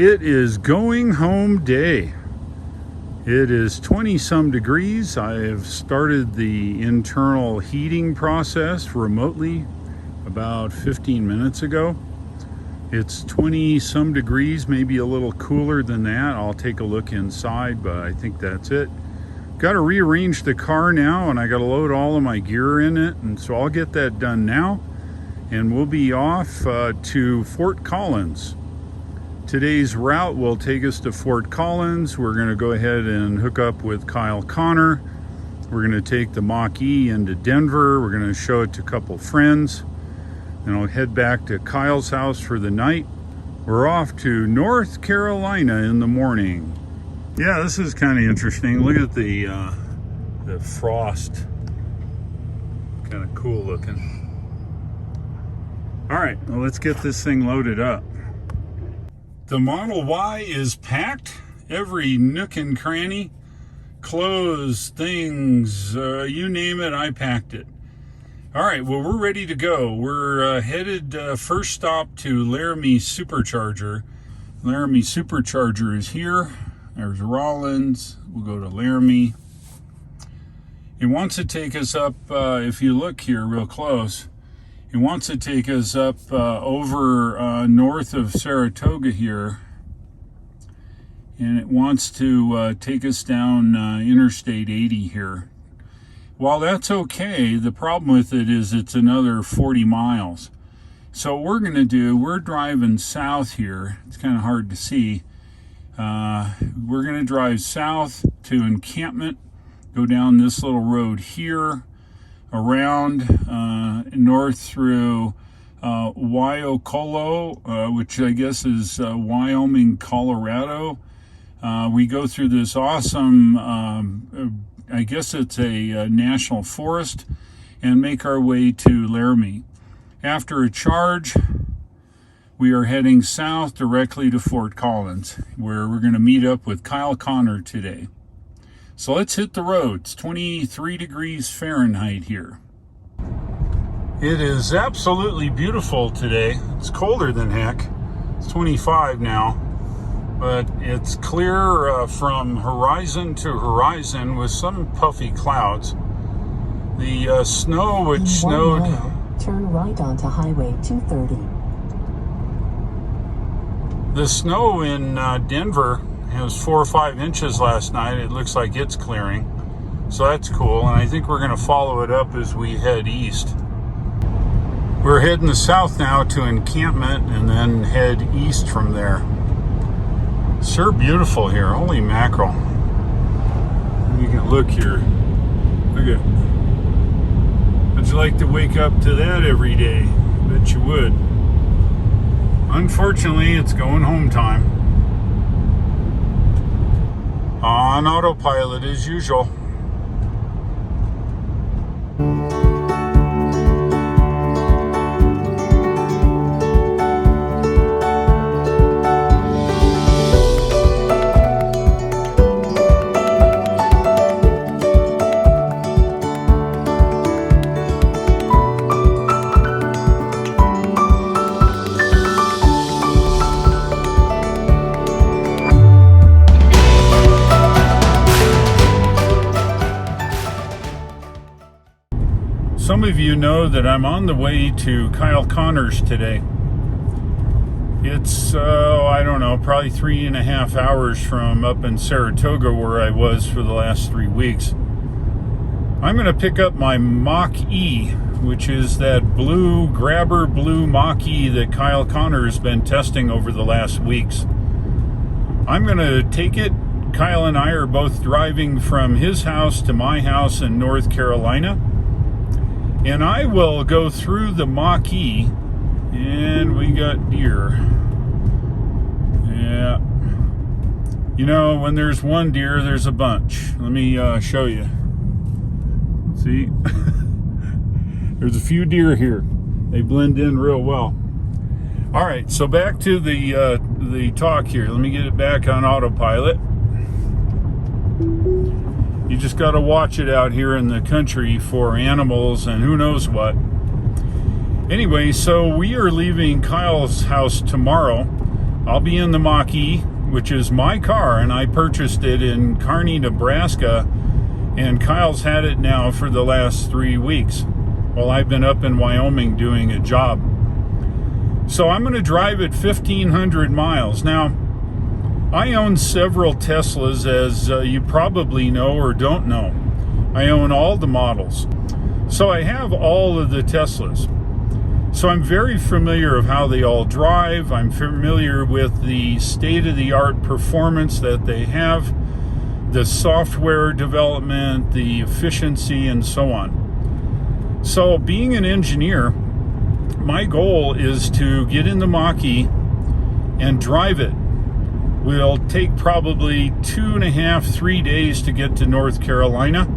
It is going home day. It is 20 some degrees. I have started the internal heating process remotely about 15 minutes ago. It's 20 some degrees, maybe a little cooler than that. I'll take a look inside, but I think that's it. Got to rearrange the car now, and I got to load all of my gear in it, and so I'll get that done now, and we'll be off to Fort Collins. Today's route will take us to Fort Collins. We're going to go ahead and hook up with Kyle Connor. We're going to take the Mach E into Denver. We're going to show it to a couple friends. Then I'll head back to Kyle's house for the night. We're off to North Carolina in the morning. Yeah, this is kind of interesting. Look at the frost. Kind of cool looking. All right, well, let's get this thing loaded up. The Model Y is packed. Every nook and cranny, clothes, things, you name it, I packed it. All right, well, we're ready to go. We're headed first stop to Laramie Supercharger. Laramie Supercharger is here. There's Rollins. We'll go to Laramie. It wants to take us up, if you look here real close, it wants to take us up over north of Saratoga here, and it wants to take us down Interstate 80 here. While that's okay, the problem with it is it's another 40 miles. So what we're going to do, we're driving south here. It's kind of hard to see. We're going to drive south to Encampment, go down this little road here, around north through Wyocolo, which I guess is Wyoming, Colorado. We go through this awesome, I guess it's a national forest, and make our way to Laramie. After a charge, we are heading south directly to Fort Collins, where we're going to meet up with Kyle Connor today. So let's hit the road. It's 23 degrees Fahrenheit here. It is absolutely beautiful today. It's colder than heck. It's 25 now, but it's clear from horizon to horizon with some puffy clouds. The snow, which snowed... Turn right onto Highway 230. The snow in Denver, it was 4 or 5 inches last night. It looks like it's clearing, so that's cool. And I think we're going to follow it up as we head east. We're heading south now to Encampment, and then head east from there. Sure beautiful here. Holy mackerel! You can look here. Look at. Would you like to wake up to that every day? Bet you would. Unfortunately, it's going home time. On autopilot as usual. Some of you know that I'm on the way to Kyle Connor's today. It's, I don't know, probably 3.5 hours from up in Saratoga where I was for the last 3 weeks. I'm going to pick up my Mach E, which is that blue grabber blue Mach E that Kyle Connor has been testing over the last weeks. I'm going to take it. Kyle and I are both driving from his house to my house in North Carolina. And I will go through the Mach E, and we got deer. Yeah. You know, when there's one deer, there's a bunch. Let me show you. See? There's a few deer here. They blend in real well. All right, so back to the talk here. Let me get it back on autopilot. You just got to watch it out here in the country for animals and who knows what. Anyway, so we are leaving Kyle's house tomorrow. I'll be in the Mach-E, which is my car, and I purchased it in Kearney, Nebraska, and Kyle's had it now for the last 3 weeks while I've been up in Wyoming doing a job. So I'm going to drive it 1,500 miles. Now, I own several Teslas, as you probably know or don't know. I own all the models. So I have all of the Teslas. So I'm very familiar of how they all drive. I'm familiar with the state-of-the-art performance that they have, the software development, the efficiency, and so on. So being an engineer, my goal is to get in the Mach-E and drive it. Will take probably 2.5, 3 days to get to North Carolina.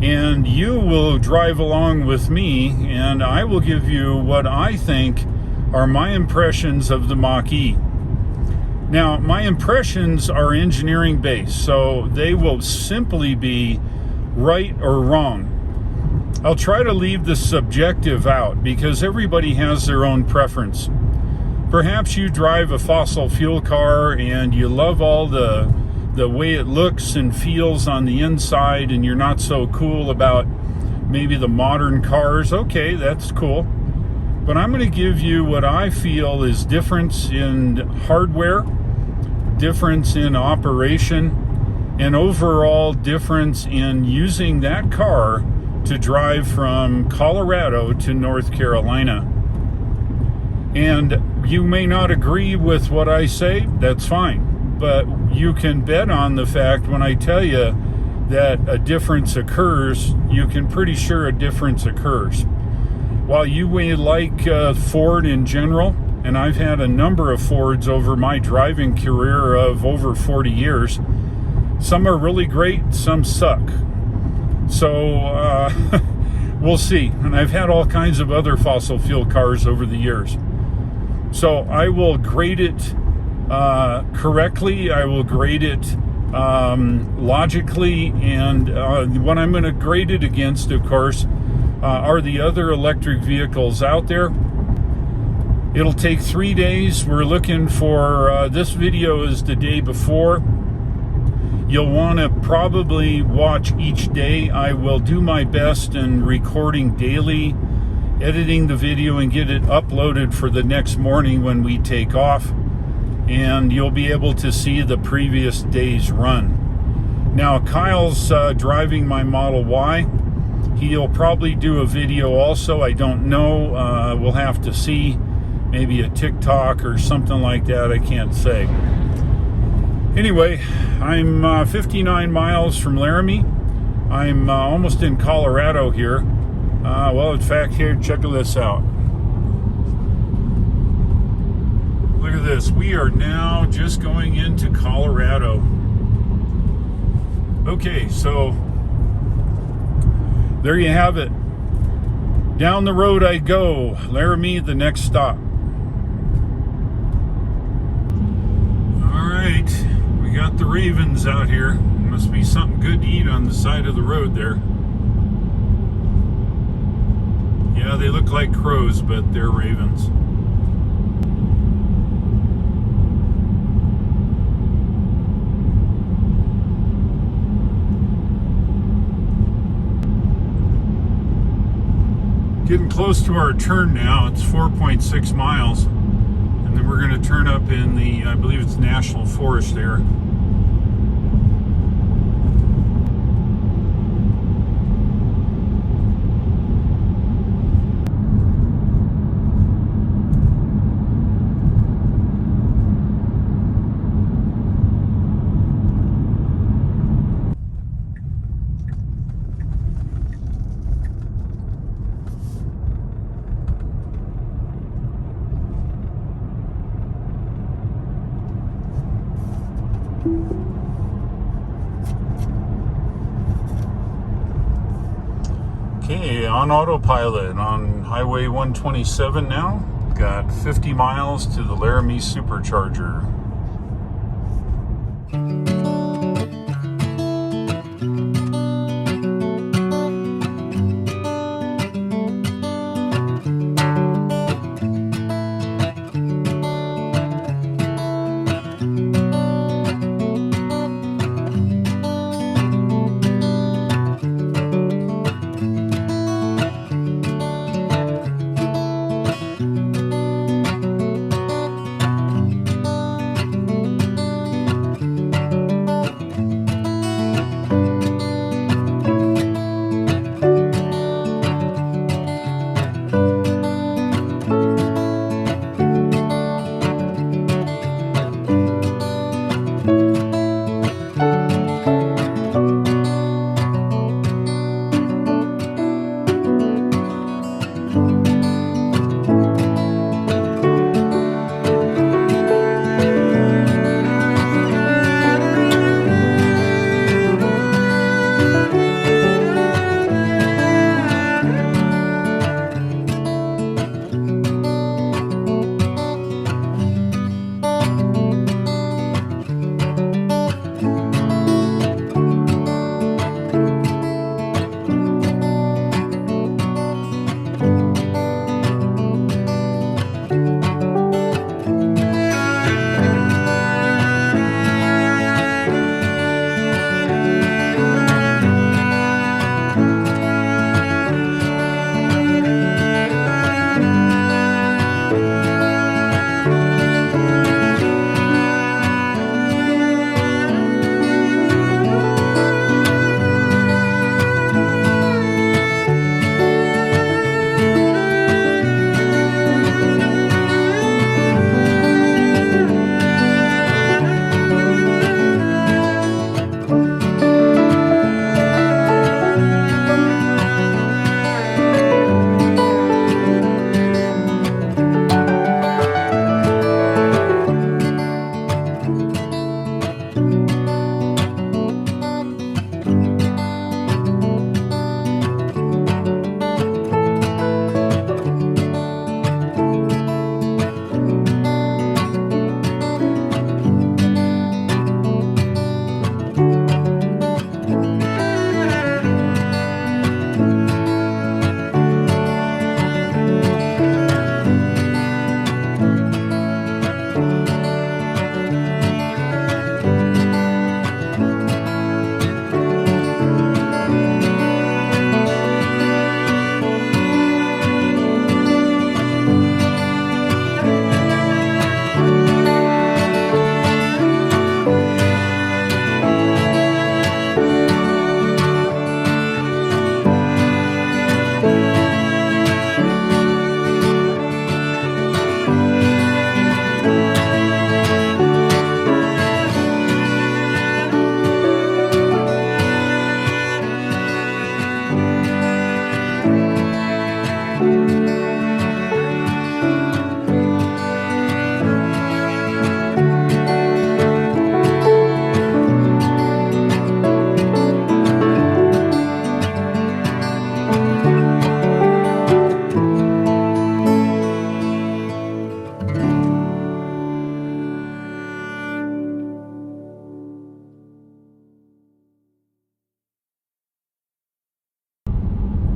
And you will drive along with me, and I will give you what I think are my impressions of the Mach-E. Now, my impressions are engineering based, so they will simply be right or wrong. I'll try to leave the subjective out because everybody has their own preference. Perhaps you drive a fossil fuel car and you love all the way it looks and feels on the inside, and you're not so cool about maybe the modern cars. Okay, that's cool. But I'm going to give you what I feel is difference in hardware, difference in operation, and overall difference in using that car to drive from Colorado to North Carolina. And you may not agree with what I say, that's fine. But you can bet on the fact when I tell you that a difference occurs, you can pretty sure a difference occurs. While you may like Ford in general, and I've had a number of Fords over my driving career of over 40 years, some are really great, some suck. So we'll see. And I've had all kinds of other fossil fuel cars over the years. So I will grade it correctly. I will grade it logically, and what I'm going to grade it against, of course, are the other electric vehicles out there. It'll take 3 days. We're looking for, this video is the day before. You'll want to probably watch each day. I will do my best in recording daily, editing the video, and get it uploaded for the next morning when we take off. And you'll be able to see the previous day's run. Now, Kyle's driving my Model Y. He'll probably do a video also. I don't know. We'll have to see. Maybe a TikTok or something like that. I can't say. Anyway, I'm 59 miles from Laramie. I'm almost in Colorado here. Well, in fact, here, check this out. Look at this. We are now just going into Colorado. Okay, so there you have it. Down the road I go. Laramie, the next stop. All right, we got the ravens out here. Must be something good to eat on the side of the road there. Yeah, they look like crows, but they're ravens. Getting close to our turn now. It's 4.6 miles. And then we're going to turn up in the, I believe it's National Forest there. Okay, on autopilot on Highway 127 now. Got 50 miles to the Laramie Supercharger.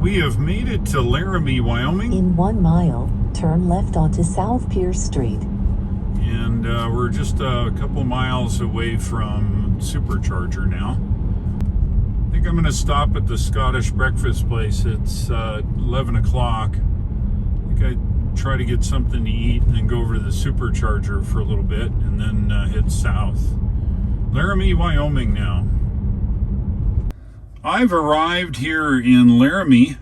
we have made it to Laramie, Wyoming. In 1 mile, turn left onto South Pierce Street. And we're just a couple miles away from Supercharger now. I think I'm going to stop at the Scottish breakfast place. It's 11 o'clock. I think I try to get something to eat and then go over to the Supercharger for a little bit and then head south. Laramie, Wyoming now. I've arrived here in Laramie,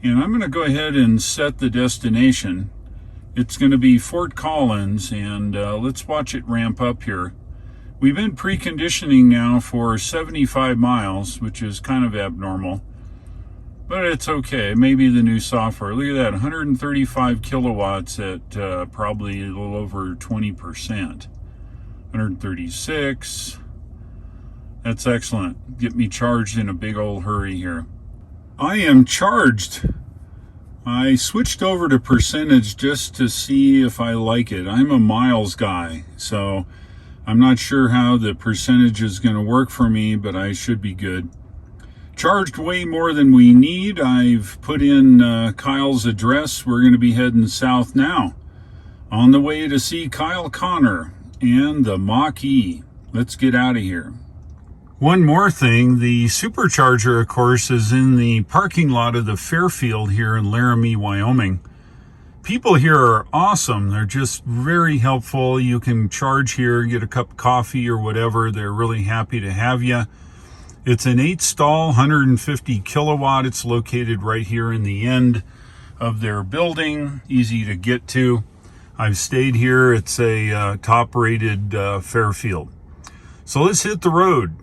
and I'm going to go ahead and set the destination. It's going to be Fort Collins, and let's watch it ramp up here. We've been preconditioning now for 75 miles, which is kind of abnormal, but it's okay. Maybe the new software. Look at that, 135 kilowatts at probably a little over 20%. 136. That's excellent. Get me charged in a big old hurry here. I am charged. I switched over to percentage just to see if I like it. I'm a miles guy, so I'm not sure how the percentage is going to work for me, but I should be good. Charged way more than we need. I've put in Kyle's address. We're going to be heading south now. On the way to see Kyle Connor and the Mach. Let's get out of here. One more thing, the Supercharger, of course, is in the parking lot of the Fairfield here in Laramie, Wyoming. People here are awesome. They're just very helpful. You can charge here, get a cup of coffee or whatever. They're really happy to have you. It's an 8-stall, 150 kilowatt. It's located right here in the end of their building. Easy to get to. I've stayed here. It's a top-rated Fairfield. So let's hit the road.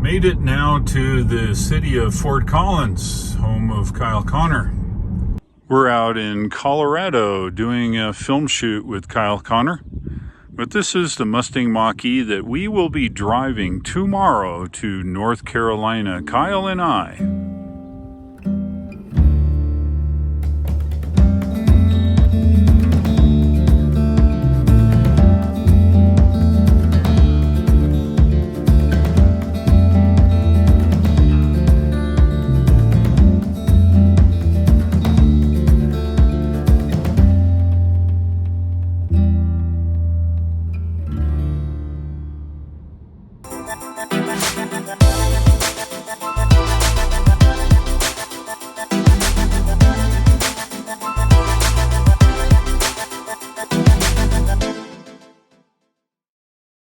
Made it now to the city of Fort Collins, home of Kyle Connor. We're out in Colorado doing a film shoot with Kyle Connor. But this is the Mustang Mach-E that we will be driving tomorrow to North Carolina, Kyle and I.